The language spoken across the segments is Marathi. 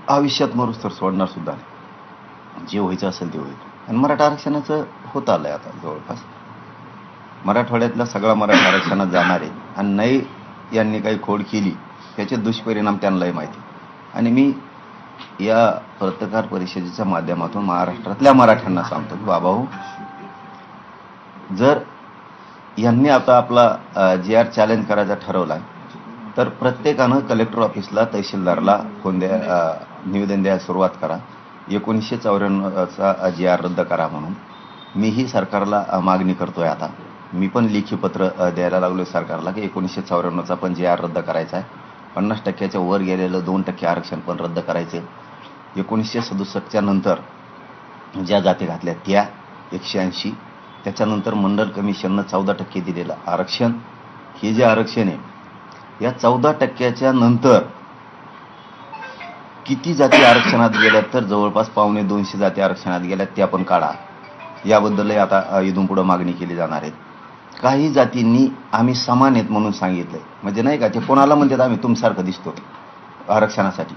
आयुष्यात मरूस तर सोडणार सुद्धा नाही. जे व्हायचं असेल ते होईल. आणि मराठा आरक्षणाचं होत आलंय आता जवळपास. मराठवाड्यातला सगळा मराठा आरक्षणात जाणार आहे आणि नाही यांनी काही खोड केली त्याचे दुष्परिणाम त्यांनाही माहिती. आणि मी या पत्रकार परिषदेच्या माध्यमातून महाराष्ट्रातल्या मराठ्यांना सांगतो की बाबा हो, जर यांनी आता आपला GR चॅलेंज करायचा ठरवला तर प्रत्येकानं कलेक्टर ऑफिसला तहसीलदारला फोन निवेदन द्यायला सुरुवात करा. 1994चा GR रद्द करा म्हणून मीही सरकारला मागणी करतोय. आता मी पण लेखी पत्र द्यायला लागलोय सरकारला की 1994चा पण GR रद्द करायचा आहे. 50%च्या वर गेलेलं 2% आरक्षण पण रद्द करायचे. 1967च्या नंतर ज्या जाती घातल्या त्या 180, त्याच्यानंतर मंडल कमिशननं 14% दिलेलं आरक्षण, हे जे आरक्षण आहे या 14%च्या नंतर किती जाती आरक्षणात गेल्यात तर जवळपास 250 जाती आरक्षणात गेल्यात, त्या पण काढा. याबद्दलही आता इथून पुढे मागणी केली जाणार आहे. काही जातींनी आम्ही समान आहेत म्हणून सांगितलंय, म्हणजे नाही का ते कोणाला म्हणतात आम्ही तुमसारखं दिसतो आरक्षणासाठी,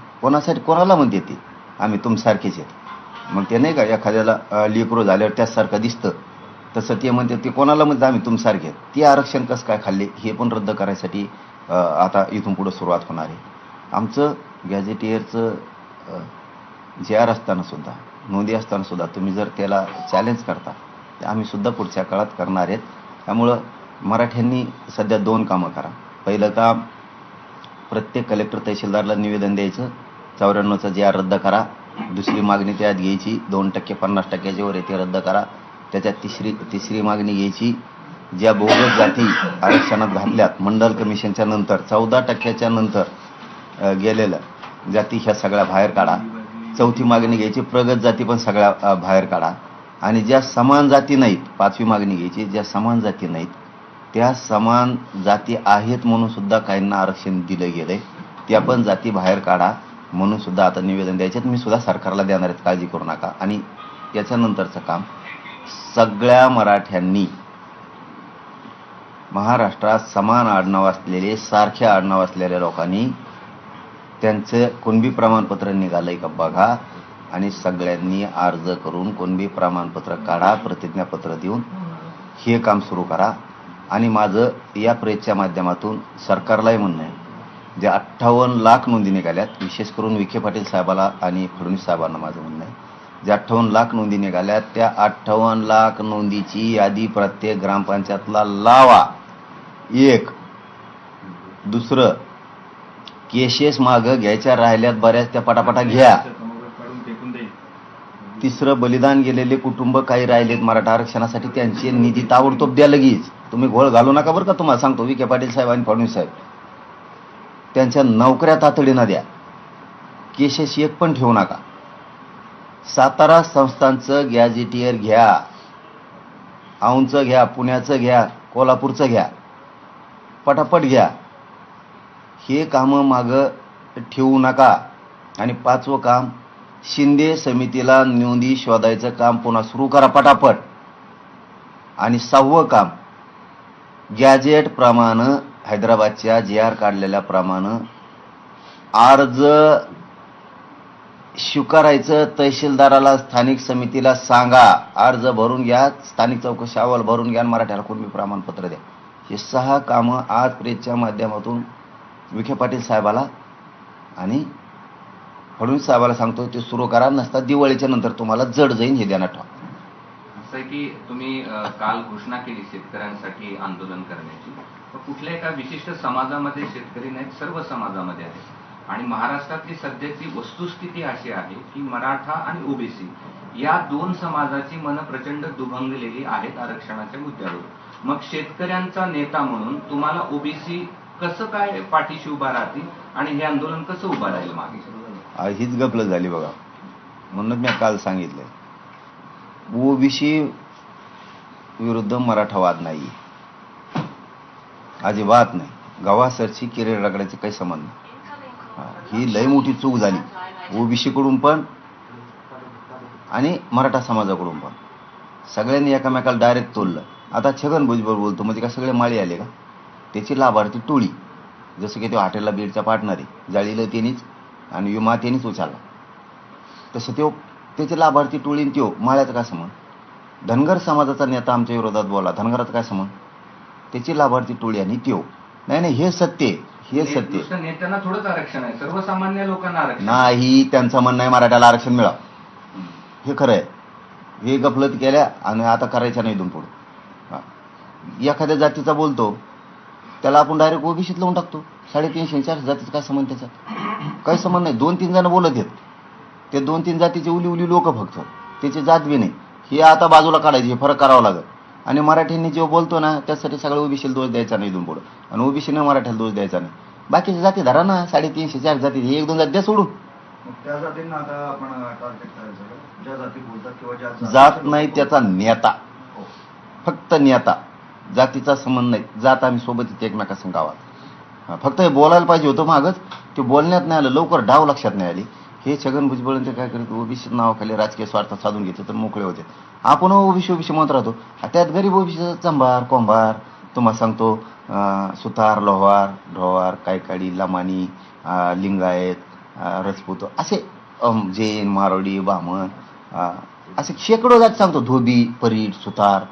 कोणाला म्हणते ते आम्ही तुमसारखेच आहेत. मग ते नाही का एखाद्याला लेकरू झाल्यावर त्याचसारखं दिसतं तसं ते म्हणते ते कोणाला म्हणतात आम्ही तुमसारखे आहेत. ते आरक्षण कसं काय खाल्ले हे पण रद्द करायसाठी आता इथून पुढे सुरुवात होणार आहे. आमचं गॅझेटियरचं GR असताना सुद्धा, नोंदी असताना सुद्धा तुम्ही जर त्याला चॅलेंज करता तर आम्ही सुद्धा पुढच्या काळात करणार आहेत. त्यामुळं मराठ्यांनी सध्या 2 कामं करा. पहिलं काम, प्रत्येक कलेक्टर तहसीलदारला निवेदन द्यायचं 94चा GR रद्द करा. दुसरी मागणी त्यात घ्यायची 2% 50%च्या वर ते रद्द करा. त्याच्यात तिसरी मागणी घ्यायची, ज्या बोगस जाती आरक्षणात घातल्यात मंडल कमिशनच्या नंतर 14%च्या नंतर गेलेलं जाती ह्या सगळ्या बाहेर काढा. चौथी मागणी घ्यायची, प्रगत जाती पण सगळ्या बाहेर काढा. आणि ज्या समान जाती नाहीत, 5वी मागणी घ्यायची, ज्या समान जाती नाहीत त्या समान जाती आहेत म्हणून सुद्धा काहींना आरक्षण दिलं गेलंय, त्या पण जाती बाहेर काढा म्हणून सुद्धा आता निवेदन द्यायचे. मी सुद्धा सरकारला देणार आहेत, काळजी करू नका. आणि याच्यानंतरचं काम, सगळ्या मराठ्यांनी महाराष्ट्रात समान आडनाव असलेले, सारखे आडनाव असलेल्या लोकांनी त्यांचं कुणबी प्रमाणपत्र निघालंय का बघा आणि सगळ्यांनी अर्ज करून कुणबी प्रमाणपत्र काढा, प्रतिज्ञापत्र देऊन हे काम सुरू करा. आणि माझं या प्रेसच्या माध्यमातून सरकारलाही म्हणणं आहे, जे 58 लाख नोंदी निघाल्यात, विशेष करून विखे पाटील साहेबाला आणि फडणवीस साहेबांना माझं म्हणणं आहे, ज्या 58 लाख नोंदी निघाल्यात त्या 58 लाख नोंदीची यादी प्रत्येक ग्रामपंचायतला लावा. एक. दुसरं, केसेस मागं घ्यायच्या राहिल्यात बऱ्याच, त्या पटापटा घ्या. तिसरं, बलिदान गेलेले कुटुंब काही राहिलेत मराठा आरक्षणासाठी, त्यांचे निधी ताबडतोब द्या लगेच. तुम्ही घोळ घालू नका बरं का. तुम्हाला सांगतो, विखे पाटील साहेब आणि फडणवीस साहेब, त्यांच्या नोकऱ्या तातडीनं द्या. केसेस एक पण ठेवू नका. सातारा संस्थांचं गॅझेटियर घ्या, औंधचं घ्या, पुण्याचं घ्या, कोल्हापूरचं घ्या, पटापट घ्या. हे कामं मागं ठेवू नका. आणि 5वं काम, शिंदे समितीला नोंदी शोधायचं काम पुन्हा सुरू करा पटापट. आणि 6वं काम, गॅजेट प्रमाणे हैदराबादच्या GR काढलेल्या प्रमाणे अर्ज स्वीकारायचं. तहसीलदाराला, स्थानिक समितीला सांगा अर्ज भरून घ्या, स्थानिक चौकशी अहवाल भरून घ्या, मराठ्याला कुणबी प्रमाणपत्र द्या. हे 6 कामं आज प्रेसच्या माध्यमातून विखे पाटील साहेबाला आणि फडणवीस साहेबाला सांगतो ते सुरू करा. नसता दिवाळीच्या नंतर तुम्हाला जड जाईन हे ध्यानात ठेवा. असं आहे की तुम्ही काल घोषणा केली शेतकऱ्यांसाठी आंदोलन करण्याची, कुठल्या एका विशिष्ट समाजामध्ये शेतकरी नाहीत, सर्व समाजामध्ये आहे. आणि महाराष्ट्रातली सध्याची वस्तुस्थिती अशी आहे की मराठा आणि ओबीसी या 2 समाजाची मन प्रचंड दुभंगलेली आहेत आरक्षणाच्या मुद्द्यावर. मग शेतकऱ्यांचा नेता म्हणून तुम्हाला ओबीसी कसं काय पाठीशी उभा राहतील आणि हे आंदोलन कसं उभं राहील मागे? हीच गपलत झाली बघा. म्हणून मी काल सांगितलंय, ओबीसी विरुद्ध मराठावाद नाही, अजिबात नाही. गव्हासरची केरे रगडायचे काही संबंध नाही. ही लय मोठी चूक झाली ओबीसी कडून पण आणि मराठा समाजाकडून पण. सगळ्यांनी एकमेकाला डायरेक्ट तोललं. आता छगन भुजबळ बोलतो म्हणजे का सगळे माळी आले का? त्याची लाभार्थी टोळी, जसं की ते हॉटेलला बीडच्या पार्टनर आहे, जाळीला त्यांनीच आणि विमा त्यांनीच उचलला. तसं तो त्याचे लाभार्थी टोळीन त्यो माळ्याचं काय समज धनगर समाजाचा नेता आमच्या विरोधात बोला धनगराचं काय समज त्याची लाभार्थी टोळी आणि त्यो नाही नाही हे सत्य आहे, हे सत्य आहे. नुसतं नेत्यांना थोडंच आरक्षण आहे, सर्वसामान्य लोकांना आरक्षण नाही त्यांचं म्हणणं आहे मराठ्याला आरक्षण मिळावं, हे खरं आहे. हे गफलत केल्या आणि आता करायच्या नाही इथून पुढे. एखाद्या जातीचा बोलतो त्याला आपण डायरेक्ट ओबीसीत लावून टाकतो. 350 400 जातीचं काय संबंध त्याच्यात? काही संबंध नाही. 2-3 जण बोलत आहेत ते 2-3 जातीचे उली उली लोक फक्त, त्याची जात बी नाही. हे आता बाजूला काढायची, हे फरक करावा लागेल. आणि मराठ्यांनी जे बोलतो ना त्यासाठी सगळं ओबीसीला दोष द्यायचा नाही इथून पुढं, आणि ओबीसीने मराठ्याला दोष द्यायचा नाही. बाकीच्या जाती धरा ना, 350 400 जाती, हे 1-2 जाती द्या सोडून. त्या जातींना आता आपण टार्गेट करायचं का? ज्या जाती बोलतात किंवा ज्या जात नाही त्याचा नेता, हो. फक्त नेता, जातीचा संबंध नाही. जात आम्ही सोबत येते एकमेका संग गावात. फक्त हे बोलायला पाहिजे होतं मागच, ते बोलण्यात नाही आलं, लवकर डाव लक्षात नाही आली. हे छगन भुजबळ ते काय करत ओबीसी नावाखाली राजकीय स्वार्थ साधून घेते तर मोकळे होते. आपण ओबीसी म्हणत राहतो, त्यात गरीब ओबीसीचा चंबार कोंभार तुम्हाला सांगतो, सुतार लोहार ढोवार कायकाडी लमानी लिंगायत रजपूत असे जैन मारोडी ब्राह्मण असे शेकडो जाती सांगतो, धोबी परीट सुतार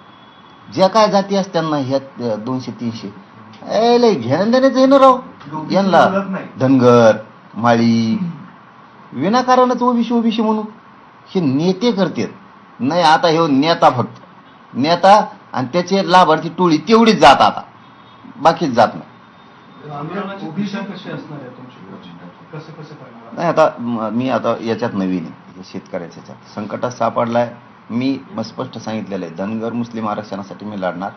ज्या काय जाती असतात ना ह्या 200-300 लय घेणं देण्याचं आहे ना राव यांना. धनगर माळी विनाकारणच ओबीसी म्हणून हे नेते करतात. नाही आता हे नेता, फक्त नेता आणि त्याचे लाभार्थी टोळी तेवढीच जात, आता बाकीच जात नाही. नाही आता मी आता याच्यात नवीन आहे, शेतकऱ्याच्या याच्यात संकटात सापडलाय. मी स्पष्ट सांगितलेलं आहे, धनगर मुस्लिम आरक्षणासाठी मी लढणार,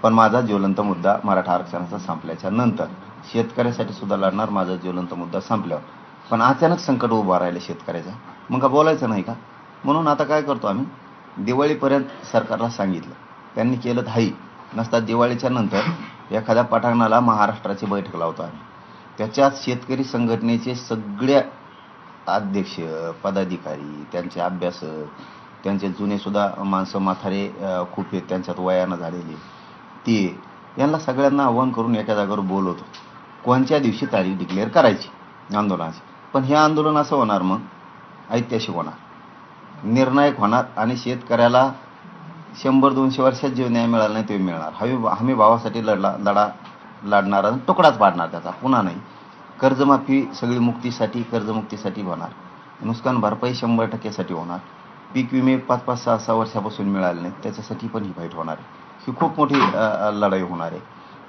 पण माझा ज्वलंत मुद्दा मराठा आरक्षणाचा संपल्याच्या नंतर. शेतकऱ्यासाठी सुद्धा लढणार, माझा ज्वलंत मुद्दा संपल्यावर. पण अचानक संकट उभं राहिलं शेतकऱ्याचं, मग का बोलायचं नाही का? म्हणून आता काय करतो आम्ही, दिवाळीपर्यंत सरकारला सांगितलं, त्यांनी केलं हाई नसतात. दिवाळीच्या नंतर एखाद्या पटांगणाला महाराष्ट्राची बैठक लावतो आम्ही. त्याच्यात शेतकरी संघटनेचे सगळ्या अध्यक्ष पदाधिकारी, त्यांचे अभ्यासक, त्यांचे जुने सुद्धा माणसं म्हातारे खूप आहेत त्यांच्यात वयानं झालेले, ते यांना सगळ्यांना आव्हान करून एका जागेवर बोलवतो, कोणत्या दिवशी तारीख डिक्लेअर करायची आंदोलनाची. पण हे आंदोलन असं होणार, मग ऐतिहासिक होणार, निर्णायक होणार, आणि शेतकऱ्याला 100-200 वर्षात जे न्याय मिळाला नाही ते मिळणार. हमी भावासाठी लढणारा तुकडाच पाडणार त्याचा, पुन्हा नाही. कर्जमाफी सगळी मुक्तीसाठी, कर्जमुक्तीसाठी होणार. नुकसान भरपाई 100% होणार. पीक विमे 5-5, 6-6 वर्षापासून मिळाले नाहीत, त्याच्यासाठी पण ही फाईट होणार आहे. ही खूप मोठी लढाई होणार आहे.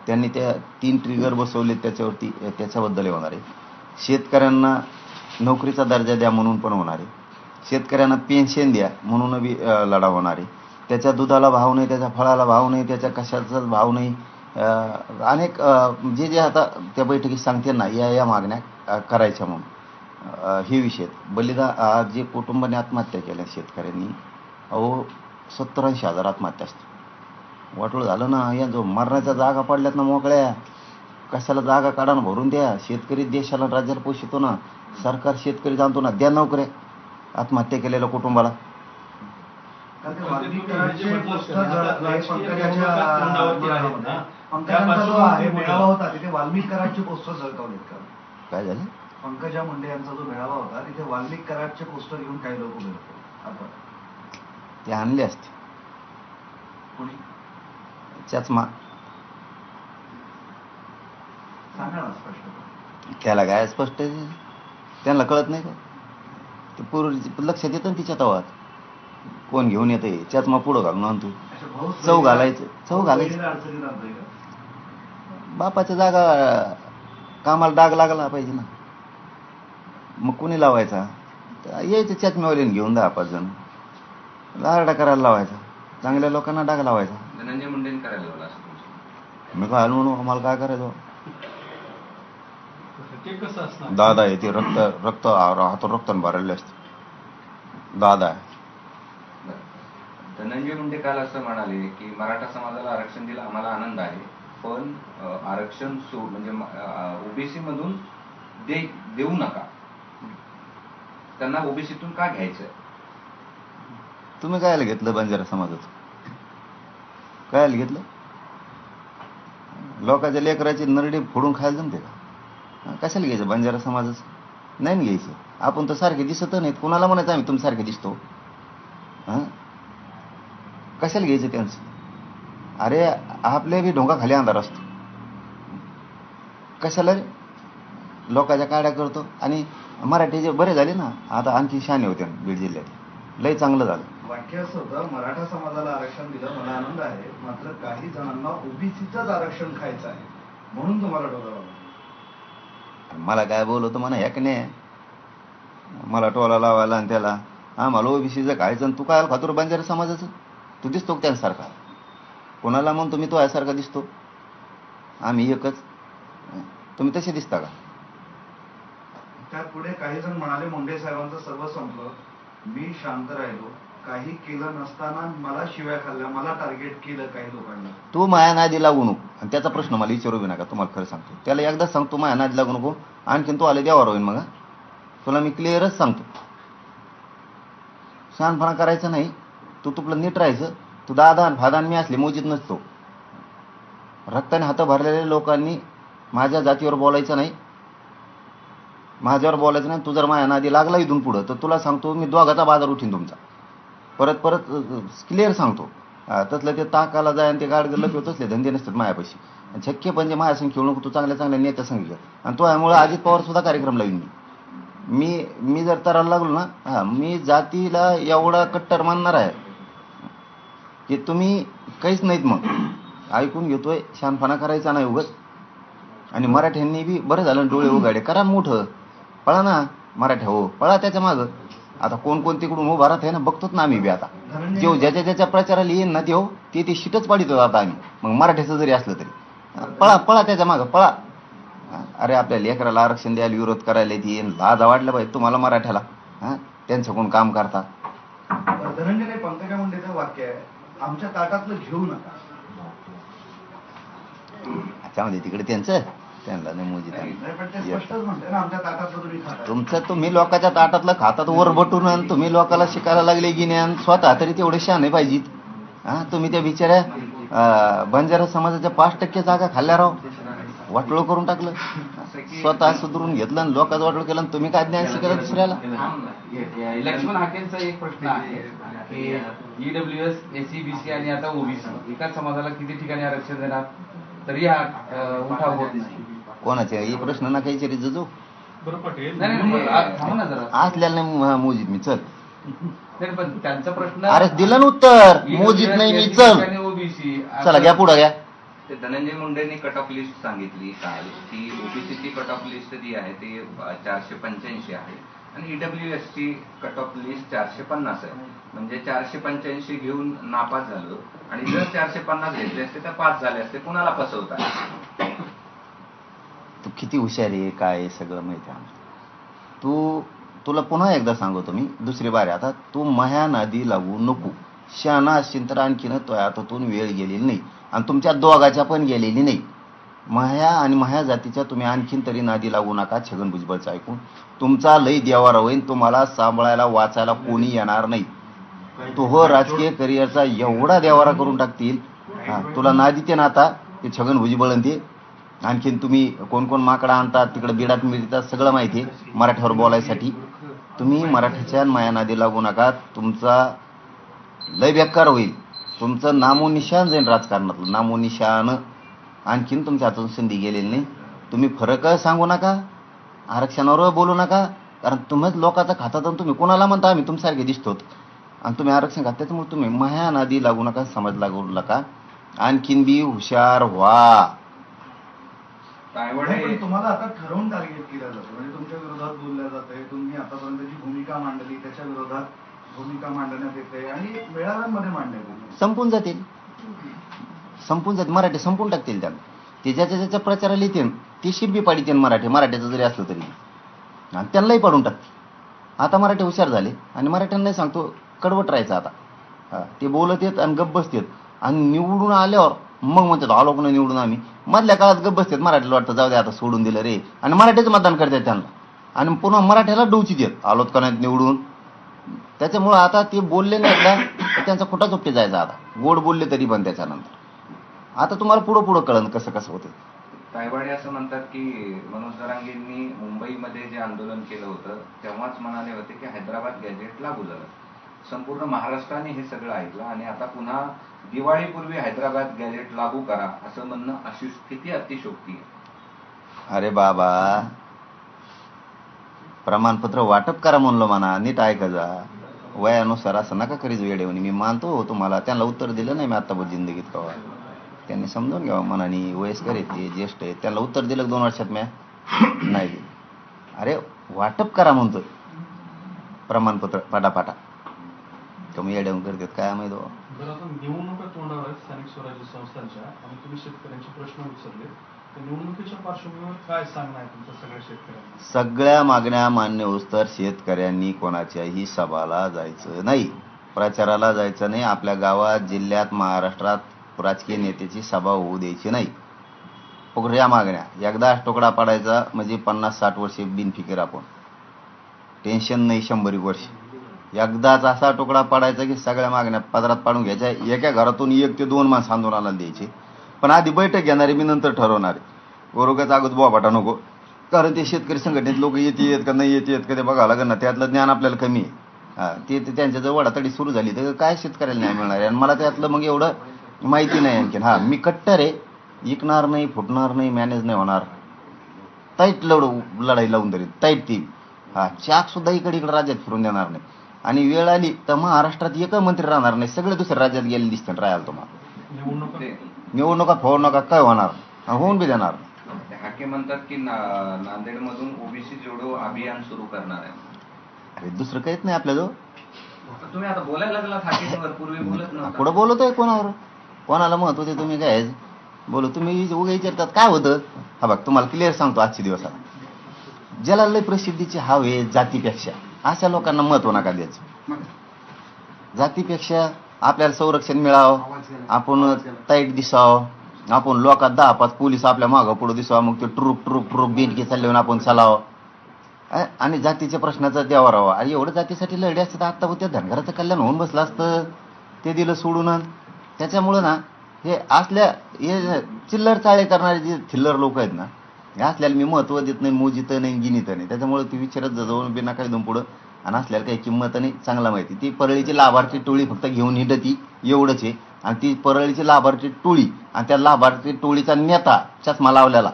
त्यांनी त्या 3 ट्रिगर बसवले त्याच्यावरती, त्याच्याबद्दल होणार आहे. शेतकऱ्यांना नोकरीचा दर्जा द्या म्हणून पण होणार आहे. शेतकऱ्यांना पेन्शन द्या म्हणून बी लढा होणार आहे. त्याच्या दुधाला भाव नाही, त्याच्या फळाला भाव नाही, त्याच्या कशाचाच भाव नाही. अनेक जे आता त्या बैठकीत सांगते ना, या मागण्या करायच्या म्हणून हे विषय. बलिदान जे कुटुंबाने आत्महत्या केल्या शेतकऱ्यांनी, 70-80 हजार आत्महत्या असतात. वाटोळ झालं ना, या जो मरणाच्या जागा पडल्यात ना मोकळ्या, कशाला जागा काढा भरून द्या. शेतकरी देशाला राज्याला पोषितो ना, सरकार शेतकरी जाणतो ना, द्या नोकऱ्या आत्महत्या केलेल्या कुटुंबाला. मेळावा होता तिथे वाल्मिक कराडचे पोस्टर झळकावलेत का? काय झालं? पंकजा मुंडे यांचा जो मेळावा होता तिथे वाल्मिक कराडचे पोस्टर घेऊन काही लोक उभे होते. आपण ते आणले असते कोणी चष्मा, सांगा ना स्पष्ट. त्याला काय स्पष्ट आहे, त्यांना कळत नाही का? ते पूर्वी लक्षात येतं ना तिच्या तवात कोण घेऊन येते. चष्मा पुढं घालून आणतो, चव घालायचं. अडचणीत आणतोय का? बापाच्या जागा कामाला डाग लागला पाहिजे ना, मग कोणी लावायचा? यायचं चष्म्यावालीने घेऊन 10-5 जण लारडा करायला लावायचा, चांगल्या लोकांना डाग लावायचा. धनंजय मुंडेंनी करायला लावलं असं तुमचं? मी काय म्हणून आम्हाला काय करायचं? दादा आहे ते, रक्त हातून रक्तान भरलेले असते. दादा आहे. धनंजय मुंडे काल असं म्हणाले की मराठा समाजाला आरक्षण दिलं आम्हाला आनंद आहे, पण आरक्षण म्हणजे ओबीसी मधून देऊ नका, त्यांना ओबीसीतून का घ्यायचंय? तुम्ही कायला घेतलं बंजारा समाजाचं? कायला घेतलं? लोकांच्या लेकराची नरडी फोडून खायला जमते का? कशाला घ्यायचं बंजारा समाजाचं? नाही ना घ्यायचं. आपण तर सारखे दिसत नाहीत. कोणाला म्हणायचं आम्ही तुम्ही सारखे दिसतो? हां, कशाला घ्यायचं त्यांचं? अरे आपल्या बी ढोंगा खाली अंधार असतो. कशाला रे लोकांच्या काड्या करतो? आणि मराठी जे बरे झाले ना, आता आणखी शाने होते बीड जिल्ह्यात, लय चांगलं झालं. वाक्य असं होतं, मराठा समाजाला आरक्षण दिलं मला आनंद आहे, मात्र काही जणांना ओबीसीचंच आरक्षण खायचं आहे म्हणून तुम्हाला डोला लावला. मला काय बोलवतो म्हणा ह्या की नाही, मला टोला लावायला आणि त्याला आम्हाला ओबीसीचं खायचं आणि तू काय खातोर बंजारा समाजाचं? तू दिसतो का त्यांसारखा? कोणाला म्हणतो मी तो यासारखा दिसतो? आम्ही एकच. तुम्ही तसे दिसता का? त्यात पुढे काही जण म्हणाले मुंडे साहेबांचं सर्व संपलं, मी शांत राहिलो, काही केलं नसताना मला शिव्या खाल्ल्या, मला टार्गेट केलं काही लोकांना. तू माया नादी लागू नको. आणि त्याचा प्रश्न मला विचारू बी नका. तुम्हाला खरं सांगतो, त्याला एकदा सांगतो माया नादी लागू नको, आणखीन तू आले देवावर होईन. मग तुला मी क्लिअरच सांगतो, शहाणपणा करायचं नाही. तू तुपलं नीट राहायचं. तू दादा फादान मी असले मोजीत नसतो. रक्ताने हात भरलेल्या लोकांनी माझ्या जातीवर बोलायचं नाही, माझ्यावर बोलायचं नाही. तू जर माझ्या नादी लागला इथून पुढं तर तुला सांगतो मी दोघाचा बाजार उठीन तुमचा. परत परत क्लिअर सांगतो. तसलं ते ताकाला जाय आणि ते गाडगं लपवत असले धंदे नसतात मायापाशी. शक्य म्हणजे माझ्या संग खेळू नको. तू चांगल्या चांगल्या नेत्या संग आणि तो यामुळे अजित पवार सुद्धा कार्यक्रम लावीन मी जर तरायला लागलो ना, मी जातीला एवढा कट्टर मानणार आहे की तुम्ही काहीच नाहीत. मग ऐकून घेतोय, शहाणपणा करायचा नाही उगत. आणि मराठ्यांनी बी बरं झालं डोळे उघाडे. करा मोठं, पळा ना मराठ्या, हो पळा त्याच्या मागं. आता कोण कोण तिकडून उभा राहत आहे ना, बघतोच ना आम्ही बी. आता जेव ज्याच्या ज्याच्या प्रचाराला येईन ना तेव ते शिटच पाडितो आता आम्ही. मग मराठ्याचं जरी असलं तरी पळा पळा त्याच्या मागं पळा. अरे आपल्या लेकराला आरक्षण द्यायला विरोध करायला येते, लाज वाटलं पाहिजे तुम्हाला मराठ्याला. त्यांचं कोण काम करता? धनंजय पंकजा मुंडेचं वाक्य आहे, आमच्या ताटातलं घेऊ नका. अच्छा, म्हणजे तिकडे त्यांचं त्यांना नाही मोजी. नाही, पण ते स्पष्टच म्हणते ना, आमच्या ताटातलं तुम्ही खाता. तुम्ही लोकांच्या ताटातलं खातात वर बटून. आणि तुम्ही लोकांना शिकायला लागले की नाही, स्वतः तरी तेवढे शहाणे पाहिजेत. तुम्ही त्या बिचाऱ्या बंजारा समाजाच्या 5% जागा खाल्ल्या राव, वाटोळ करून टाकलं. स्वतः सुधरून घेतलं आणि लोकांचं वाटोळ केलं. आणि तुम्ही काय ज्ञान शिकायला दुसऱ्याला? लक्ष्मण हाकेंचा एक प्रश्न आहे की ईडब्ल्यूएस, एससीबीसी आणि आता ओबीसी एकाच समाजाला किती ठिकाणी आरक्षण देणार, तरी हा उठाव होत नाही. कोणाचे हे प्रश्न ना काही चरी जो थांबा ना जरा. असल्याला नाही मोजीत मी. चल नाही, पण त्यांचा प्रश्न अरे दिलं ना उत्तर, मोजीत नाही मी. चल ओबीसी चला घ्या पुढं घ्या. ते धनंजय मुंडेंनी कट ऑफ लिस्ट सांगितली काल की ओबीसीची कट ऑफ लिस्ट जी आहे ती 485 आहे आणि ईडब्ल्यूएस ची कट ऑफ लिस्ट 450 आहे. म्हणजे 485 घेऊन नापास झालो आणि जर 450 घेतले असते तर पास झाले असते. कुणाला फसवताय? तू किती हुशार आहे, काय आहे सगळं माहिती आहे. तुला पुन्हा एकदा सांगतो मी, दुसरी बारी. आता तू माया नादी लागू नको. शहाणा असशील तर आणखीन तो हातातून वेळ गेलेली नाही आणि तुमच्या दोघाच्या पण गेलेली नाही. माया आणि माया जातीच्या तुम्ही आणखीन तरी नादी लागू नका. छगन भुजबळचं ऐकून तुमचा लई देवारा होईल. तुम्हाला सांभाळायला वाचायला कोणी येणार नाही. तो हो राजकीय करिअरचा एवढा देवारा करून टाकतील. तुला नादी ते ना आता ते छगन भुजबळ ते आणखीन तुम्ही कोण कोण माकडा आणतात तिकडे बिडात मिळतात सगळं माहिती आहे मराठ्यावर बोलायसाठी. तुम्ही मराठीच्या माया नादी लागू नका. तुमचा लय बेकार होईल. तुमचं नामोनिशान जाईल राजकारणातलं, नामोनिशान. आणखीन तुमच्या हातून संधी गेलेली नाही. तुम्ही फरक सांगू नका, आरक्षणावर बोलू नका. कारण तुम्हीच लोकांचा खातात आणि तुम्ही कोणाला म्हणता आम्ही तुमच्यासारखे दिसतो आणि तुम्ही आरक्षण खात. त्याच्यामुळे तुम्ही माया नादी लागू नका, समाज लागू नका. आणखीन बी हुशार व्हा. पण तुम्हाला आता ठरवून टार्गेट केलं जातं, म्हणजे तुमच्या विरोधात बोलल्या जाते. तुम्ही आतापर्यंत जी भूमिका मांडली त्याच्या विरोधात भूमिका मांडण्यात येते आणि मेळाव्यांमध्ये मांडण्यात येते. संपून जातील, संपून जातील. मराठी संपून टाकतील त्यांना. ते ज्याच्या ज्याच्या प्रचाराला येतील ते शिरबी पाडीते मराठ्याचं जरी असलं तरी आणि त्यांनाही पाडून टाकतील. आता मराठी हुशार झाले आणि मराठ्यांनाही सांगतो कडवट राहायचं आता. ते बोलत येत आणि गप्प बसतात आणि निवडून आल्यावर मग म्हणतात आलो पण निवडून आम्ही. मधल्या काळात गप्प बसतात. मराठीला वाटतं जाऊ दे आता सोडून दिलं रे आणि मराठीचं मतदान करतात त्यांना आणि पुन्हा मराठ्याला डोची देत आलोत का नाहीत निवडून. त्याच्यामुळं आता ते बोलले नाही एकदा तर त्यांचा खोटा चुपटे जायचा. आता गोड बोलले तरी पण त्याच्यानंतर आता तुम्हाला पुढं पुढं कळन कसं कसं होतं. तायवाडे असं म्हणतात की मनोज जरांगेंनी मुंबईमध्ये जे आंदोलन केलं होतं तेव्हाच म्हणाले होते की हैदराबाद गॅजेट लागू झालं. संपूर्ण महाराष्ट्राने हे सगळं ऐकलं आणि आता पुन्हा दिवाळीपूर्वी हैदराबाद गॅजेट लागू करा असं म्हणणं अशी स्थिती अतिशोक्ती आहे. अरे बाबा, प्रमाणपत्र वाटप करा म्हणलं म्हणा, नीट ऐका जा. वयानुसार असं नका करीच वेळेवणी. मी मानतो हो तुम्हाला, त्यांना उत्तर दिलं नाही मी आत्तापर्यंत जिंदगीत कवा. त्यांनी समजून घ्यावं मनाने, वयस्कर आहेत ते, ज्येष्ठ आहेत, त्यांना उत्तर दिलं 2 वर्षात म्या नाही दिलं. अरे वाटप करा म्हणतो प्रमाणपत्र पाटापाटा. कमी येड्यावून करतात काय माहिती हो. बरं, आता निवडणुका तोंडावर आहेत स्थानिक स्वराज्य संस्थांच्या आणि तुम्ही शेतकऱ्यांचे प्रश्न विचारले, तर निवडणुकीच्या पार्श्वभूमीवर काय सांगणं आहे तुमचं सगळ्या शेतकऱ्यांना? सगळ्या मागण्या मान्य होस्तर शेतकऱ्यांनी कोणाच्याही सभाला जायचं नाही, प्रचाराला जायचं नाही. आपल्या गावात, जिल्ह्यात, महाराष्ट्रात राजकीय नेत्याची सभा होऊ द्यायची नाही. या मागण्या एकदा तुकडा पाडायचा म्हणजे 50-60 वर्षे बिनफिकीर आपण, टेन्शन नाही 100 वर्ष. एकदाच असा तुकडा पाडायचा की सगळ्या मागण्या पदरात पाडून घ्यायच्या. एका घरातून 1 ते 2 माणसं आंदोलनाला द्यायची, पण आधी बैठक घेणारे मी नंतर ठरवणारे. ओरोगाचा अगोदर बोबाटा नको, कारण ते शेतकरी संघटनेत लोक येत का नाही येत का ते बघावं लागेल ना. त्यातलं ज्ञान आपल्याला कमी आहे. ते त्यांच्याजवळ वडातडी सुरू झाली तर काय शेतकऱ्याला न्याय मिळणार आहे. आणि मला त्यातलं मग एवढं माहिती नाही आणखीन. मी कट्टर आहे, विकणार नाही, फुटणार नाही, मॅनेज नाही होणार. टाईट लढाई लावून तरी टाईट ती. चाक सुद्धा इकडे राज्यात फिरून देणार नाही. आणि वेळ आली तर महाराष्ट्रात एक मंत्री राहणार नाही, सगळे दुसऱ्या राज्यात गेले दिसते राहायला तुम्हाला. निवडणुका फोड नका काय होणार, होऊन बी देणार. हाके म्हणतात की नांदेडमधून ओबीसी जोडो अभियान सुरू करणार आहे. अरे दुसरं काहीच नाही आपल्याजवळ. तुम्ही आता बोलायला लागलात हाकेंवर, पूर्वी बोलत नव्हता. पुढं बोलतोय कोणावर, कोणाला महत्व ते तुम्ही काय बोलू. तुम्ही उगा विचारतात काय होतं. हा बघ तुम्हाला क्लिअर सांगतो आजच्या दिवसात, ज्याला लय प्रसिद्धीची हवे जातीपेक्षा अशा लोकांना महत्व नका द्यायचं. जातीपेक्षा आपल्याला संरक्षण मिळावं, आपण टाईट दिसावं, आपण लोकात 10-5 पोलीस आपल्या मागं पुढं दिसावं, मग ते ट्रुक बेंडके चालले आपण चालावं. आणि जातीच्या प्रश्नाचा द्यावा राहावा. आणि एवढं जातीसाठी लढे असतं तर आत्ता त्या धनगराचं कल्याण होऊन बसलं असतं, ते दिलं सोडून. त्याच्यामुळं ना हे असल्या हे चिल्लर चाळे करणारे जे थिल्लर लोक आहेत ना, हे असल्याला मी महत्व देत नाही, मोजित नाही, गिनीत नाही. त्याच्यामुळे ती विचारत जाऊन बिना काही दोन पुढं. आणि असल्याला काही किंमत नाही, चांगला माहिती. ती परळीची लाभार्थी टोळी फक्त घेऊन हिंडती एवढंच आहे. आणि ती परळीची लाभार्थी टोळी आणि त्या लाभार्थी टोळीचा नेता चष्मा लावल्याला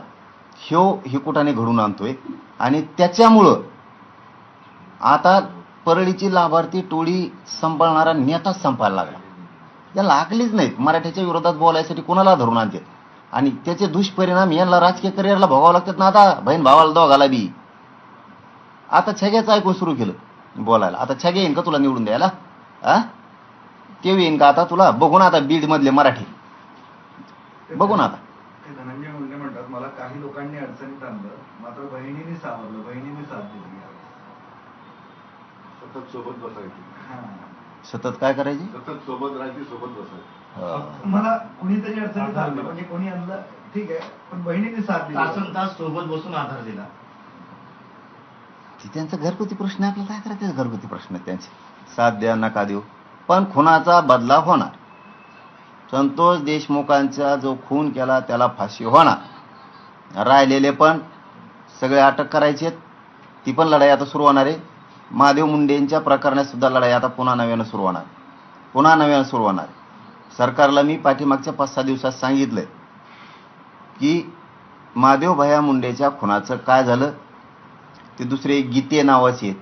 हे कुठाने घडून आणतोय. आणि त्याच्यामुळं आता परळीची लाभार्थी टोळी सांभाळणारा नेताच संपायला लागला. याला आकलीच नाहीत. मराठ्याच्या विरोधात बोलायसाठी कोणाला धरून आणतात. आणि त्याचे दुष्परिणाम यांना राजकीय करिअरला भोगावं लागतात ना. आता बहीण भावाला दोघाला बी. आता छग्याचं ऐकून सुरू केलं बोलायला. आता छगे येईन का तुला निवडून द्यायला? ते येईन का आता तुला? बघून आता बीड मधले मराठी बघून आता. ते धनंजय मुंडे म्हणतात मला काही लोकांनी अडचणीत आणलं, मात्र बहिणीने सावरलं, बहिणीने साथ दिली. सतत सोबत बसायची, सतत काय करायची? सतत सोबत राहायची, सोबत बसायची. मला कुणीतरी अडचणीत आणलं म्हणजे कोणी आणलं ठीक आहे, पण बहिणीने साथ दिली. तासन तास सोबत बसून आधार दिला. त्यांचा घरगुती प्रश्न आहे. आपल्याला काय करायचं? घरगुती प्रश्न आहेत त्यांचे. साथ द्या नका देऊ, पण खुनाचा बदला होणार. संतोष देशमुखांचा जो खून केला त्याला फाशी होणार. राहिलेले पण सगळे अटक करायचे. ती पण लढाई आता सुरू होणार आहे. महादेव मुंडेंच्या प्रकरणात सुद्धा लढाई आता पुन्हा नव्यानं सुरू होणार. सरकारला मी पाठीमागच्या 5-6 दिवसात सांगितलंय की महादेव भैया मुंडेच्या खुनाचं काय झालं. ते दुसरे गीते नावाचे